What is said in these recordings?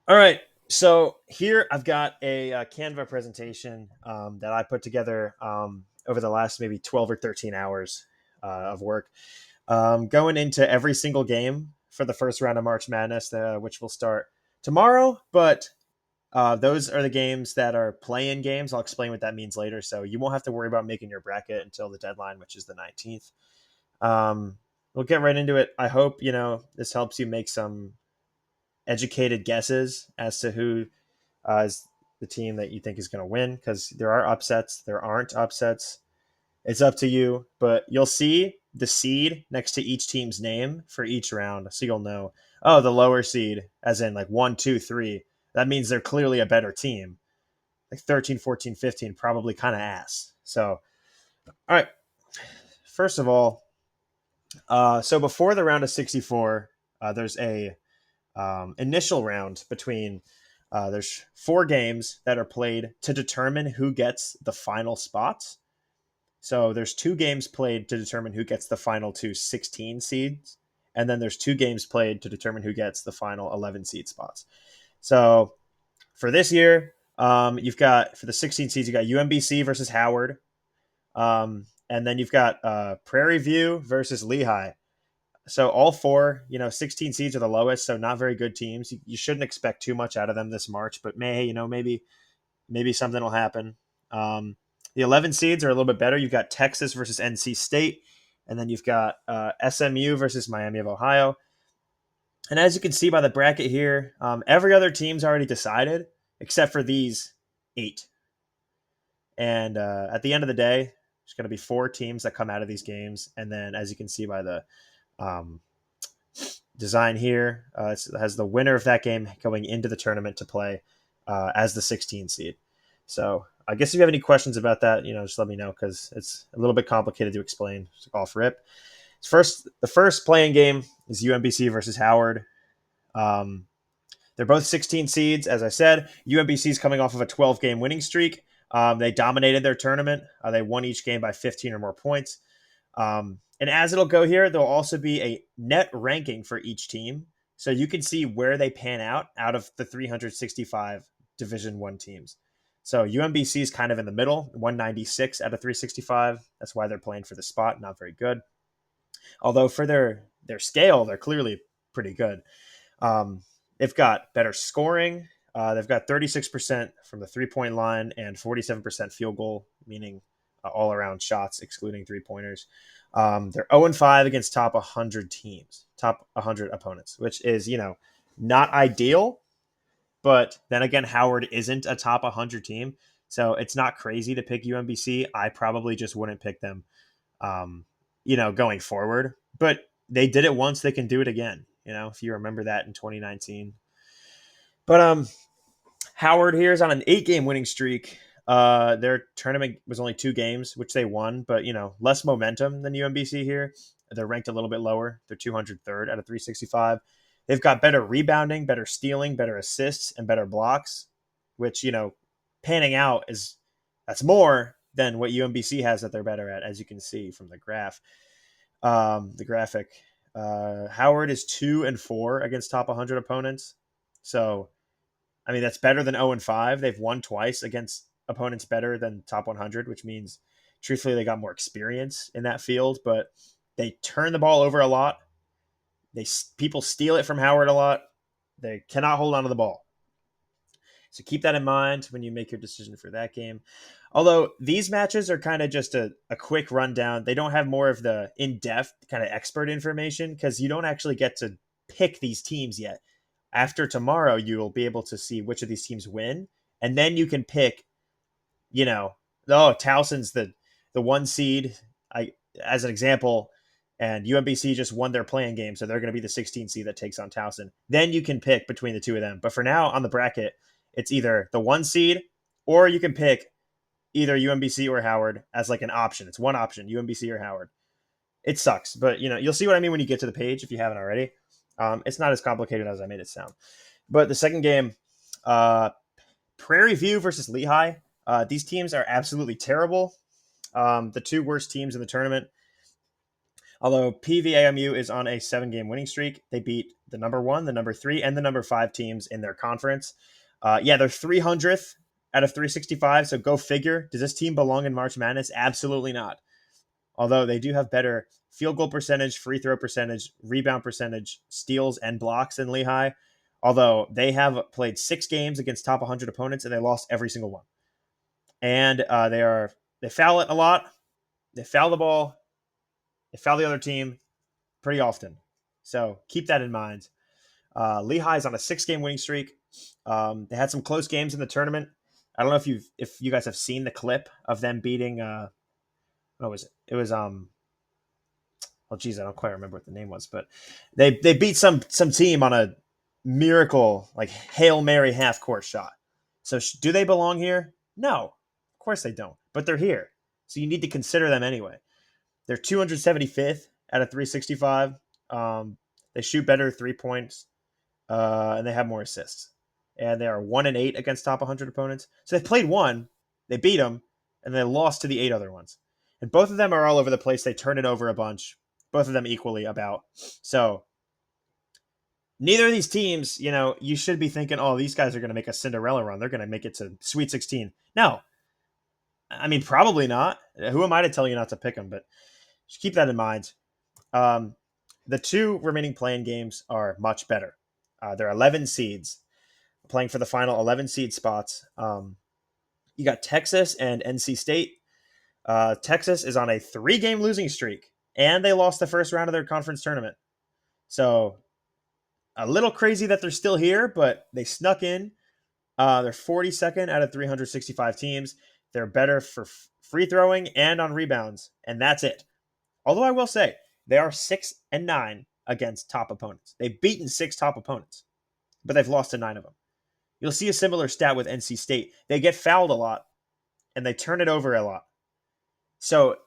All right. So here I've got a, Canva presentation that I put together over the last maybe 12 or 13 hours of work, going into every single game for the first round of March Madness, which will start tomorrow. But those are the games that are play-in games. I'll explain what that means later. So you won't have to worry about making your bracket until the deadline, which is the 19th. Um, we'll get right into it. I hope this helps you make some educated guesses as to who is the team that you think is going to win, because there are upsets, there aren't upsets. It's up to you, but you'll see the seed next to each team's name for each round. So you'll know, oh, the lower seed, as in like 1, 2, 3, that means they're clearly a better team. Like 13, 14, 15, probably kind of ass. So, all right. First of all, so before the round of 64, there's a initial round between there's four games that are played to determine who gets the final spots. So there's two games played to determine who gets the final two 16 seeds, and then there's two games played to determine who gets the final 11 seed spots. So for this year, you've got, for the 16 seeds, you got UMBC versus Howard, and then you've got Prairie View versus Lehigh. So all four, 16 seeds are the lowest, so not very good teams. You shouldn't expect too much out of them this March, but maybe something will happen. Um, the 11 seeds are a little bit better. You've got Texas versus NC State, and then you've got SMU versus Miami of Ohio. And as you can see by the bracket here, every other team's already decided except for these eight. And at the end of the day, there's going to be four teams that come out of these games. And then, as you can see by the um, design here, it has the winner of that game going into the tournament to play as the 16 seed. So I guess if you have any questions about that, just let me know, because it's a little bit complicated to explain off rip. The first playing game is UMBC versus Howard. Um, they're both 16 seeds, as I said. UMBC is coming off of a 12-game winning streak. They dominated their tournament. They won each game by 15 or more points. And as it'll go here, there'll also be a net ranking for each team, so you can see where they pan out of the 365 Division One teams. So UMBC is kind of in the middle, 196 out of 365. That's why they're playing for the spot. Not very good. Although for their scale, they're clearly pretty good. Um, they've got better scoring. They've got 36% from the 3-point line and 47% field goal, meaning all around shots, excluding 3-pointers. They're 0-5 against top 100 teams, top 100 opponents, which is, not ideal. But then again, Howard isn't a top 100 team. So it's not crazy to pick UMBC. I probably just wouldn't pick them, going forward. But they did it once, they can do it again, if you remember that in 2019. But Howard here is on an 8-game winning streak. Their tournament was only 2 games, which they won, but less momentum than UMBC here. They're ranked a little bit lower. They're 203rd out of 365. They've got better rebounding, better stealing, better assists, and better blocks, which panning out is that's more than what UMBC has that they're better at, as you can see from the graphic. Howard is 2-4 against top 100 opponents, so I mean, that's better than 0-5. They've won twice against opponents better than top 100, which means, truthfully, they got more experience in that field. But they turn the ball over a lot. People steal it from Howard a lot. They cannot hold on to the ball. So keep that in mind when you make your decision for that game. Although these matches are kind of just a quick rundown. They don't have more of the in-depth kind of expert information, because you don't actually get to pick these teams yet. After tomorrow, you will be able to see which of these teams win, and then you can pick. Towson's the one seed. As an example, and UMBC just won their playing game, so they're going to be the 16 seed that takes on Towson. Then you can pick between the two of them. But for now, on the bracket, it's either the one seed, or you can pick either UMBC or Howard as like an option. It's one option: UMBC or Howard. It sucks, but you'll see what I mean when you get to the page if you haven't already. It's not as complicated as I made it sound. But the second game, uh, Prairie View versus Lehigh. These teams are absolutely terrible. The two worst teams in the tournament. Although PVAMU is on a 7-game winning streak, they beat the number 1, the number 3, and the number 5 teams in their conference. Yeah, they're 300th out of 365, so go figure. Does this team belong in March Madness? Absolutely not. Although they do have better field goal percentage, free throw percentage, rebound percentage, steals, and blocks than Lehigh. Although they have played 6 games against top 100 opponents and they lost every single one. And they foul it a lot. They foul the ball. They foul the other team pretty often. So keep that in mind. Lehigh's on a 6-game winning streak. They had some close games in the tournament. I don't know if you guys have seen the clip of them beating. What was it? It was Oh geez, I don't quite remember what the name was, but they beat some team on a miracle like Hail Mary half court shot. So do they belong here? No, of course they don't. But they're here, so you need to consider them anyway. They're 275th out of 365. They shoot better 3 points, and they have more assists. And they are 1-8 against top 100 opponents. So they played one, they beat them, and they lost to the 8 other ones. And both of them are all over the place. They turn it over a bunch. Both of them equally about. So neither of these teams, you should be thinking, oh, these guys are going to make a Cinderella run. They're going to make it to Sweet 16. No. I mean, probably not. Who am I to tell you not to pick them? But just keep that in mind. The 2 remaining playing games are much better. They're 11 seeds playing for the final 11 seed spots. You got Texas and NC State. Texas is on a 3-game losing streak, and they lost the first round of their conference tournament. So a little crazy that they're still here, but they snuck in. They're 42nd out of 365 teams. They're better for free throwing and on rebounds, and that's it. Although I will say, they are 6-9 against top opponents. They've beaten 6 top opponents, but they've lost to 9 of them. You'll see a similar stat with NC State. They get fouled a lot, and they turn it over a lot. So,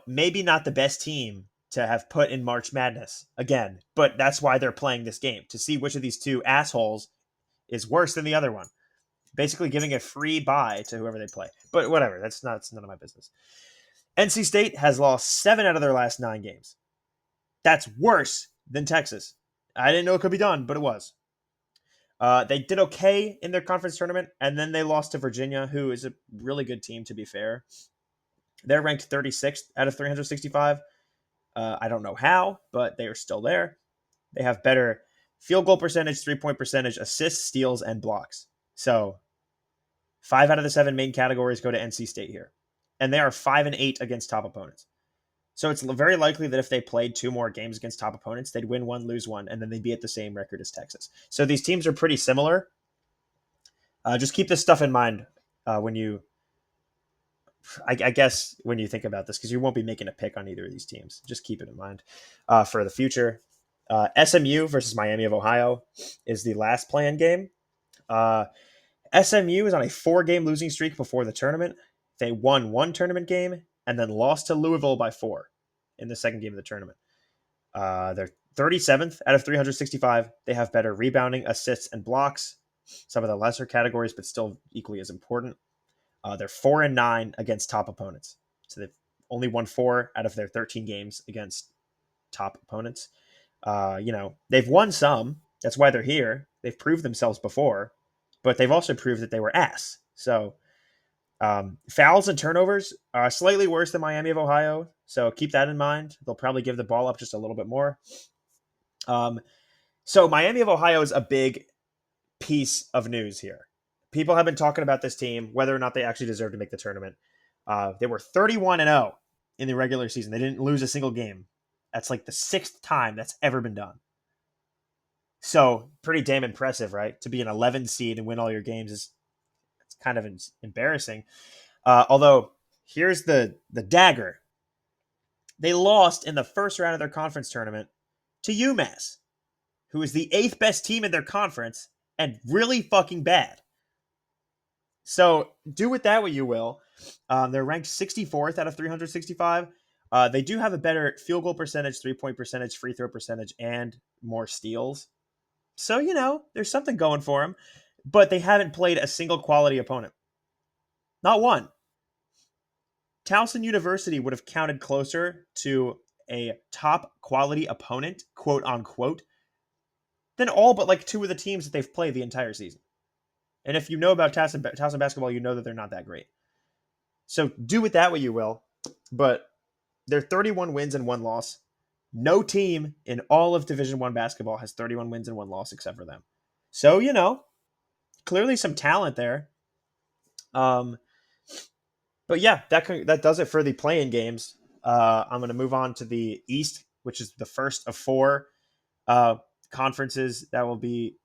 maybe not the best team to have put in March Madness again, but that's why they're playing this game, to see which of these 2 assholes is worse than the other one. Basically giving a free bye to whoever they play. But whatever, that's none of my business. NC State has lost 7 out of their last 9 games. That's worse than Texas. I didn't know it could be done, but it was. They did okay in their conference tournament, and then they lost to Virginia, who is a really good team, to be fair. They're ranked 36th out of 365. I don't know how, but they are still there. They have better field goal percentage, 3-point percentage, assists, steals, and blocks. So 5 out of the 7 main categories go to NC State here. And they are 5-8 against top opponents. So it's very likely that if they played 2 more games against top opponents, they'd win 1, lose 1, and then they'd be at the same record as Texas. So these teams are pretty similar. Just keep this stuff in mind when you, I guess, when you think about this, because you won't be making a pick on either of these teams. Just keep it in mind for the future. SMU versus Miami of Ohio is the last play-in game. SMU is on a 4-game losing streak before the tournament. They won 1 tournament game and then lost to Louisville by 4 in the second game of the tournament. They're 37th out of 365. They have better rebounding, assists, and blocks. Some of the lesser categories, but still equally as important. They're 4-9 against top opponents. So they've only won 4 out of their 13 games against top opponents. They've won some. That's why they're here. They've proved themselves before, but they've also proved that they were ass. So fouls and turnovers are slightly worse than Miami of Ohio. So keep that in mind. They'll probably give the ball up just a little bit more. So Miami of Ohio is a big piece of news here. People have been talking about this team, whether or not they actually deserve to make the tournament. They were 31-0 in the regular season. They didn't lose a single game. That's like the 6th time that's ever been done. So pretty damn impressive, right? To be an 11 seed and win all your games it's kind of embarrassing. Although here's the dagger. They lost in the first round of their conference tournament to UMass, who is the 8th best team in their conference and really fucking bad. So do with that what you will. They're ranked 64th out of 365. They do have a better field goal percentage, 3-point percentage, free throw percentage, and more steals. So, there's something going for them. But they haven't played a single quality opponent. Not one. Towson University would have counted closer to a top quality opponent, quote unquote, than all but like two of the teams that they've played the entire season. And if you know about Towson basketball, you know that they're not that great. So do with that what you will. But they're 31 wins and 1 loss. No team in all of Division One basketball has 31 wins and 1 loss except for them. So, clearly some talent there. But yeah, that does it for the play-in games. I'm going to move on to the East, which is the first of 4 conferences that will be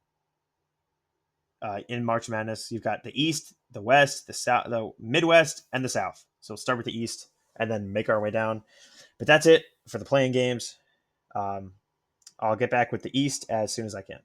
in March Madness. You've got the East, the West, the South, the Midwest, and the South. So we'll start with the East and then make our way down. But that's it for the play-in games. I'll get back with the East as soon as I can.